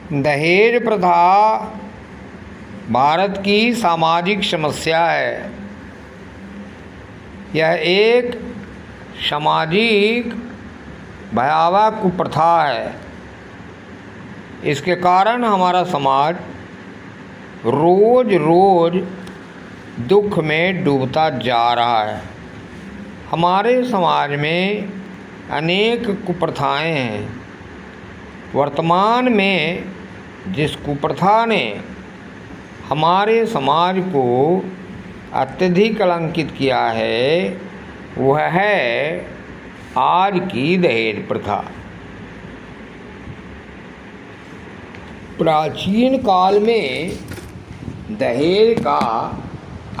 दहेज प्रथा भारत की सामाजिक समस्या है। यह एक सामाजिक भयावह कुप्रथा है। इसके कारण हमारा समाज रोज रोज दुख में डूबता जा रहा है। हमारे समाज में अनेक कुप्रथाएं हैं। वर्तमान में जिस कुप्रथा ने हमारे समाज को अत्यधिक कलंकित किया है वह है आज की दहेज प्रथा। प्राचीन काल में दहेज का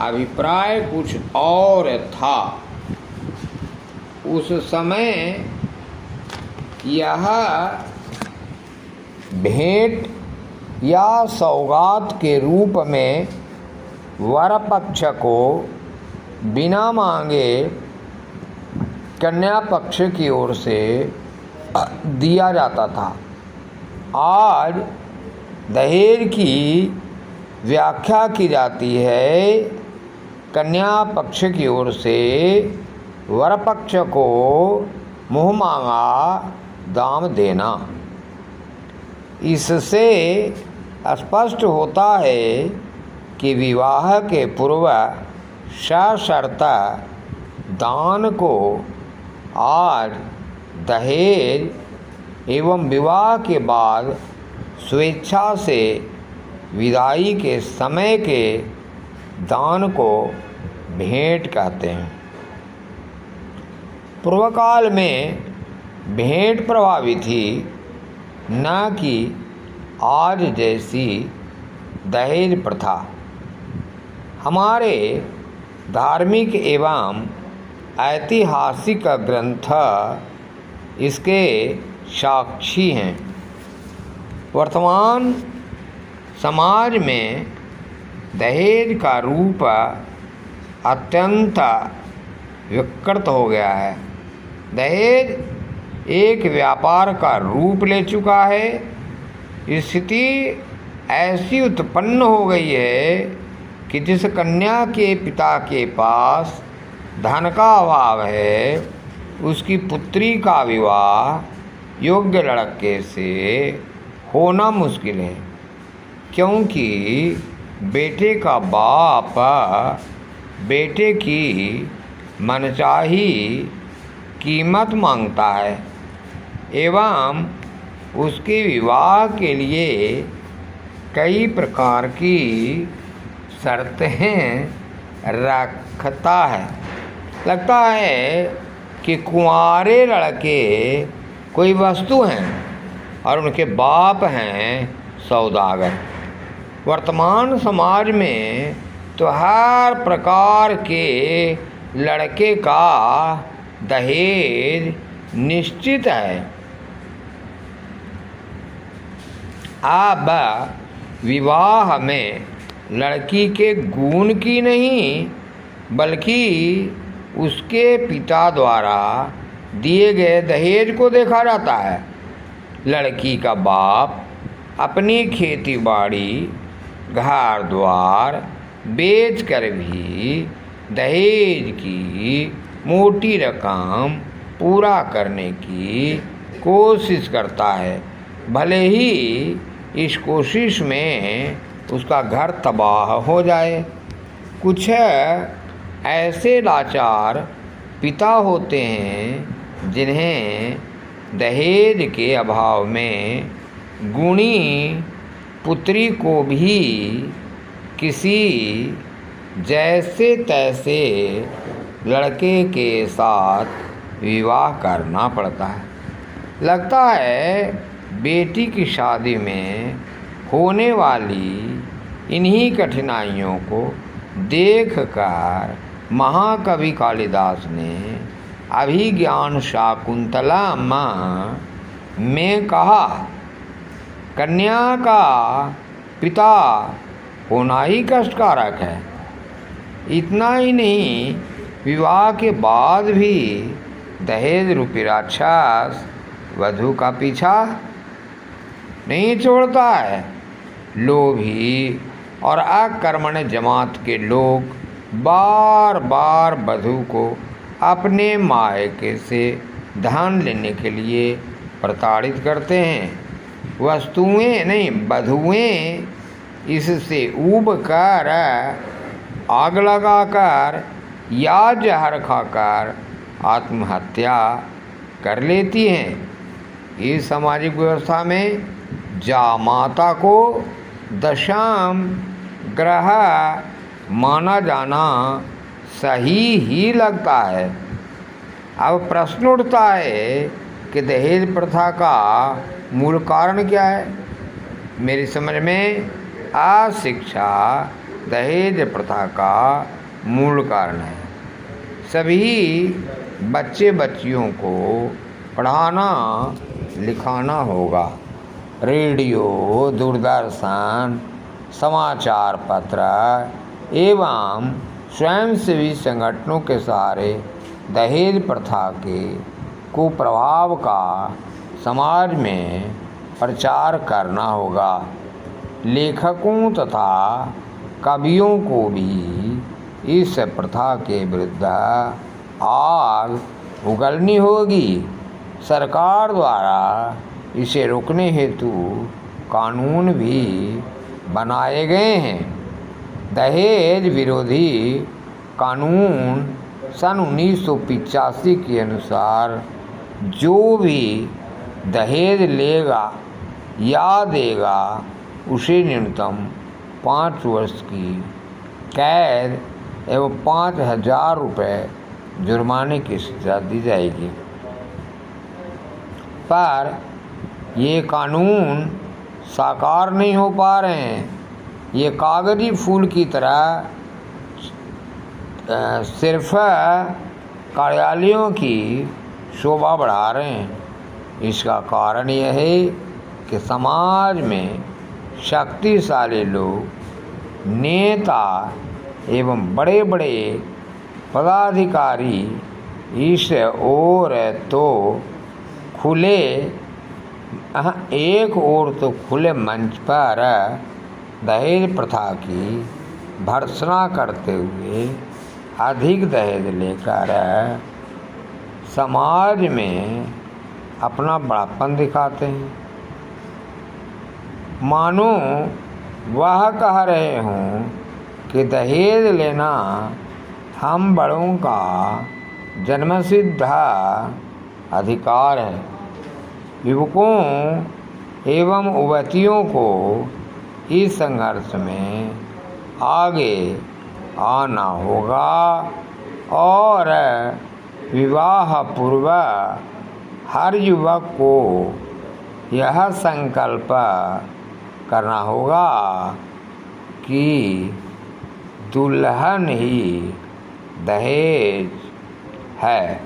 अभिप्राय कुछ और था। उस समय यह भेंट या सौगात के रूप में वर पक्ष को बिना मांगे कन्या पक्ष की ओर से दिया जाता था। आज दहेज की व्याख्या की जाती है कन्या पक्ष की ओर से वर पक्ष को मुँह मांगा दाम देना। इससे स्पष्ट होता है कि विवाह के पूर्व सशर्त दान को आज दहेज एवं विवाह के बाद स्वेच्छा से विदाई के समय के दान को भेंट कहते हैं। पूर्व काल में भेंट प्रभावी थी, न कि आज जैसी दहेज प्रथा। हमारे धार्मिक एवं ऐतिहासिक ग्रंथ इसके साक्षी हैं। वर्तमान समाज में दहेज का रूप अत्यंत विकृत हो गया है। दहेज एक व्यापार का रूप ले चुका है। स्थिति ऐसी उत्पन्न हो गई है कि जिस कन्या के पिता के पास धन का अभाव है उसकी पुत्री का विवाह योग्य लड़के से होना मुश्किल है, क्योंकि बेटे का बाप बेटे की मनचाही कीमत मांगता है एवं उसके विवाह के लिए कई प्रकार की शर्तें रखता है। लगता है कि कुंवारे लड़के कोई वस्तु हैं और उनके बाप हैं सौदागर। वर्तमान समाज में तो हर प्रकार के लड़के का दहेज निश्चित है। अब विवाह में लड़की के गुण की नहीं बल्कि उसके पिता द्वारा दिए गए दहेज को देखा जाता है। लड़की का बाप अपनी खेती बाड़ी घर द्वार बेच कर भी दहेज की मोटी रकम पूरा करने की कोशिश करता है, भले ही इस कोशिश में उसका घर तबाह हो जाए। कुछ ऐसे लाचार पिता होते हैं जिन्हें दहेज के अभाव में गुणी पुत्री को भी किसी जैसे तैसे लड़के के साथ विवाह करना पड़ता है। लगता है बेटी की शादी में होने वाली इन्हीं कठिनाइयों को देखकर महाकवि कालिदास ने अभिज्ञान शाकुंतला में कहा, कन्या का पिता होना ही कष्टकारक है। इतना ही नहीं, विवाह के बाद भी दहेज रूपी राक्षस वधू का पीछा नहीं छोड़ता है। लोभी और अकर्मण्य जमात के लोग बार बार वधू को अपने मायके से धन लेने के लिए प्रताड़ित करते हैं। वस्तुएं नहीं, वधुएं इससे ऊब कर, आग लगाकर या जहर खाकर आत्महत्या कर लेती हैं। इस सामाजिक व्यवस्था में जामाता को दशम ग्रह माना जाना सही ही लगता है। अब प्रश्न उठता है कि दहेज प्रथा का मूल कारण क्या है। मेरी समझ में अशिक्षा दहेज प्रथा का मूल कारण है। सभी बच्चे बच्चियों को पढ़ाना लिखाना होगा। रेडियो, दूरदर्शन, समाचार पत्र एवं स्वयंसेवी संगठनों के सहारे दहेज प्रथा के कुप्रभाव का समाज में प्रचार करना होगा। लेखकों तथा कवियों को भी इस प्रथा के विरुद्ध आग उगलनी होगी। सरकार द्वारा इसे रोकने हेतु कानून भी बनाए गए हैं। दहेज विरोधी कानून सन 1985 के अनुसार जो भी दहेज लेगा या देगा उसे न्यूनतम 5 वर्ष की कैद एवं 5,000 रुपये जुर्माने की सजा दी जाएगी। पर ये कानून साकार नहीं हो पा रहे हैं। ये कागजी फूल की तरह सिर्फ कार्यालयों की शोभा बढ़ा रहे हैं। इसका कारण यह है कि समाज में शक्तिशाली लोग, नेता एवं बड़े बड़े पदाधिकारी इस ओर तो खुले एक ओर तो खुले मंच पर दहेज प्रथा की भर्त्सना करते हुए अधिक दहेज लेकर समाज में अपना बड़ापन दिखाते हैं। मानो वह कह रहे हों कि दहेज लेना हम बड़ों का जन्मसिद्ध अधिकार है। युवकों एवं युवतियों को इस संघर्ष में आगे आना होगा और विवाह पूर्व हर युवक को यह संकल्प करना होगा कि दुल्हन ही दहेज है।